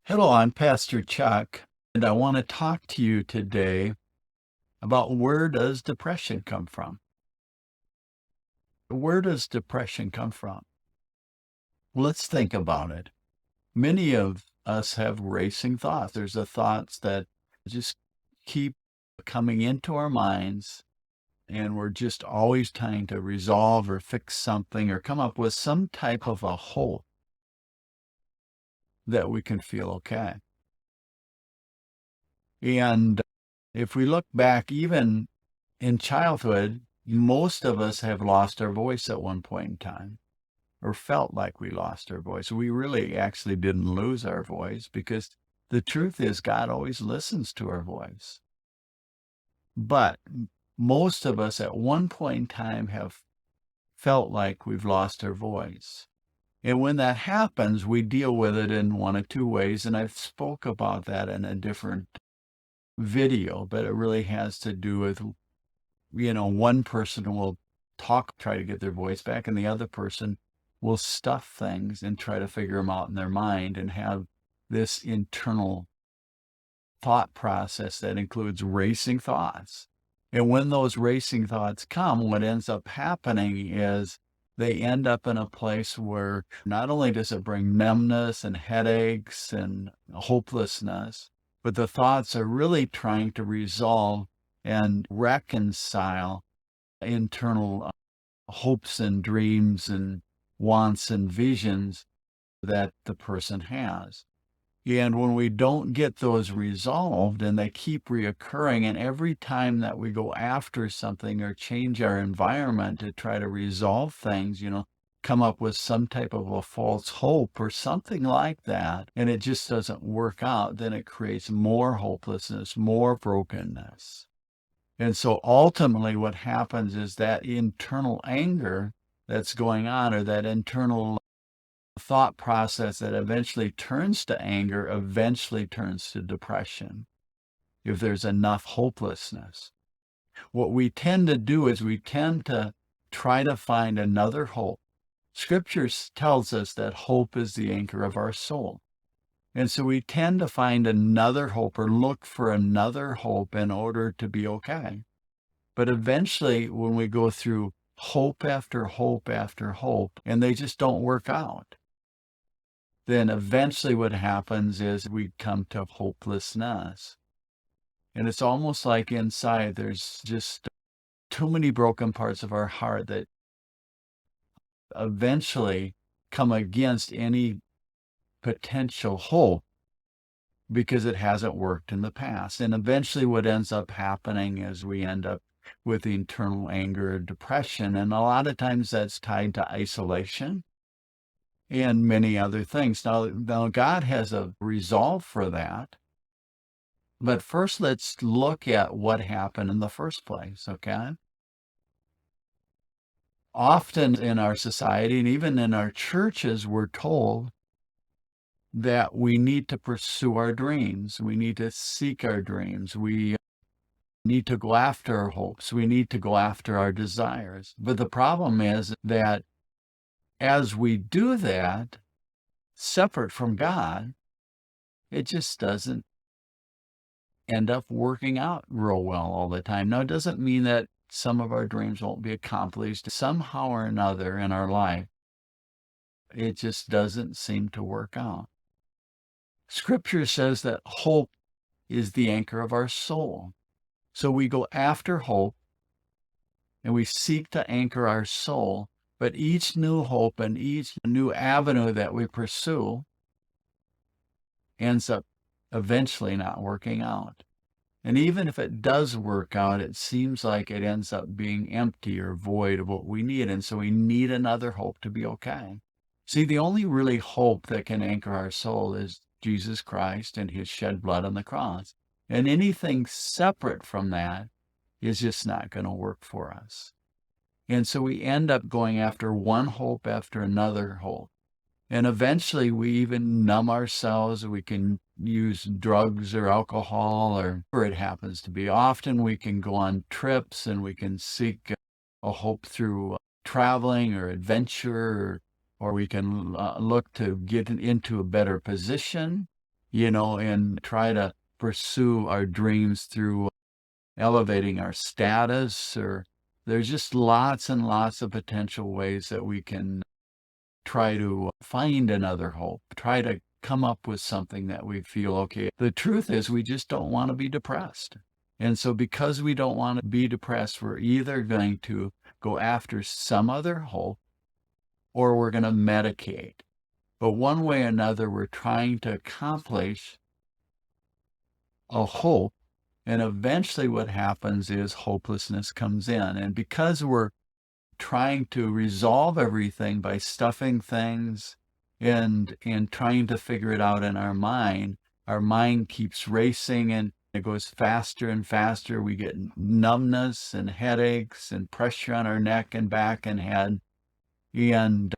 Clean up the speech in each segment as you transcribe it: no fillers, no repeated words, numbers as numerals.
Hello, I'm Pastor Chuck, and I want to talk to you today about where does depression come from? Where does depression come from? Let's think about it. Many of us have racing thoughts. There's the thoughts that just keep coming into our minds, and we're just always trying to resolve or fix something or come up with some type of a hope that we can feel okay. And if we look back, even in childhood, most of us have lost our voice at one point in time or felt like we lost our voice. We really actually didn't lose our voice because the truth is God always listens to our voice. But most of us at one point in time have felt like we've lost our voice. And when that happens, we deal with it in one of two ways. And I've spoke about that in a different video, but it really has to do with one person will talk, try to get their voice back, and the other person will stuff things and try to figure them out in their mind and have this internal thought process that includes racing thoughts. And when those racing thoughts come, what ends up happening is they end up in a place where not only does it bring numbness and headaches and hopelessness, but the thoughts are really trying to resolve and reconcile internal hopes and dreams and wants and visions that the person has. And when we don't get those resolved and they keep reoccurring, and every time that we go after something or change our environment to try to resolve things, come up with some type of a false hope or something like that, and it just doesn't work out, then it creates more hopelessness, more brokenness. And so ultimately what happens is that internal anger that's going on, or that internal thought process that eventually turns to anger, eventually turns to depression if there's enough hopelessness. What we tend to do is we tend to try to find another hope. Scripture tells us that hope is the anchor of our soul. And so we tend to find another hope or look for another hope in order to be okay. But eventually, when we go through hope after hope after hope, and they just don't work out, then eventually what happens is we come to hopelessness. And it's almost like inside there's just too many broken parts of our heart that eventually come against any potential hope because it hasn't worked in the past. And eventually what ends up happening is we end up with internal anger or depression. And a lot of times that's tied to isolation and many other things. Now God has a resolve for that. But first, let's look at what happened in the first place, okay? Often in our society and even in our churches, we're told that we need to pursue our dreams. We need to seek our dreams. We need to go after our hopes. We need to go after our desires. But the problem is that as we do that, separate from God, it just doesn't end up working out real well all the time. Now, it doesn't mean that some of our dreams won't be accomplished somehow or another in our life. It just doesn't seem to work out. Scripture says that hope is the anchor of our soul. So we go after hope and we seek to anchor our soul. But each new hope and each new avenue that we pursue ends up eventually not working out. And even if it does work out, it seems like it ends up being empty or void of what we need. And so we need another hope to be okay. See, the only really hope that can anchor our soul is Jesus Christ and his shed blood on the cross. And anything separate from that is just not going to work for us. And so we end up going after one hope after another hope. And eventually we even numb ourselves. We can use drugs or alcohol or whatever it happens to be. Often we can go on trips and we can seek a hope through traveling or adventure, or we can look to get into a better position and try to pursue our dreams through elevating our status, or there's just lots and lots of potential ways that we can try to find another hope, try to come up with something that we feel okay. The truth is, we just don't want to be depressed. And so, because we don't want to be depressed, we're either going to go after some other hope or we're going to medicate. But one way or another, we're trying to accomplish a hope. And eventually, what happens is hopelessness comes in. And because we're trying to resolve everything by stuffing things and trying to figure it out in our mind keeps racing and it goes faster and faster. We get numbness and headaches and pressure on our neck and back and head. And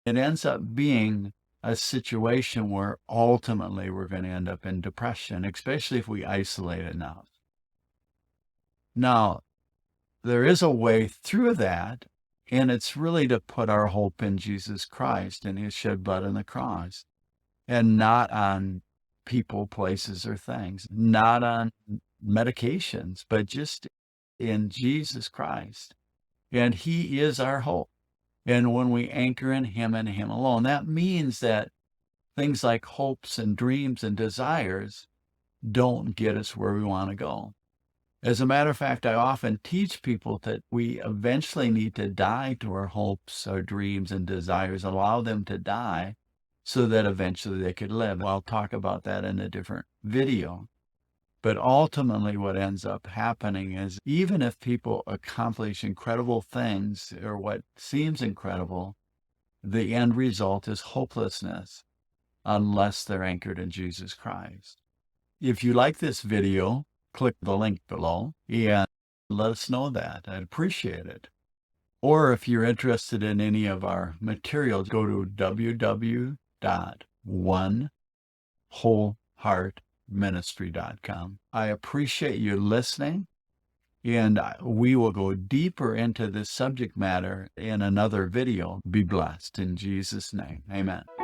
it ends up being a situation where ultimately we're going to end up in depression, especially if we isolate enough. Now, there is a way through that, and it's really to put our hope in Jesus Christ and his shed blood on the cross, and not on people, places, or things, not on medications, but just in Jesus Christ. And he is our hope. And when we anchor in him and him alone, that means that things like hopes and dreams and desires don't get us where we want to go. As a matter of fact, I often teach people that we eventually need to die to our hopes, our dreams, and desires, allow them to die so that eventually they could live. I'll talk about that in a different video. But ultimately, what ends up happening is even if people accomplish incredible things or what seems incredible, the end result is hopelessness unless they're anchored in Jesus Christ. If you like this video, click the link below and let us know that. I'd appreciate it. Or if you're interested in any of our materials, go to www.wholehheartministry.com. I appreciate you listening, and we will go deeper into this subject matter in another video. Be blessed in Jesus' name. Amen.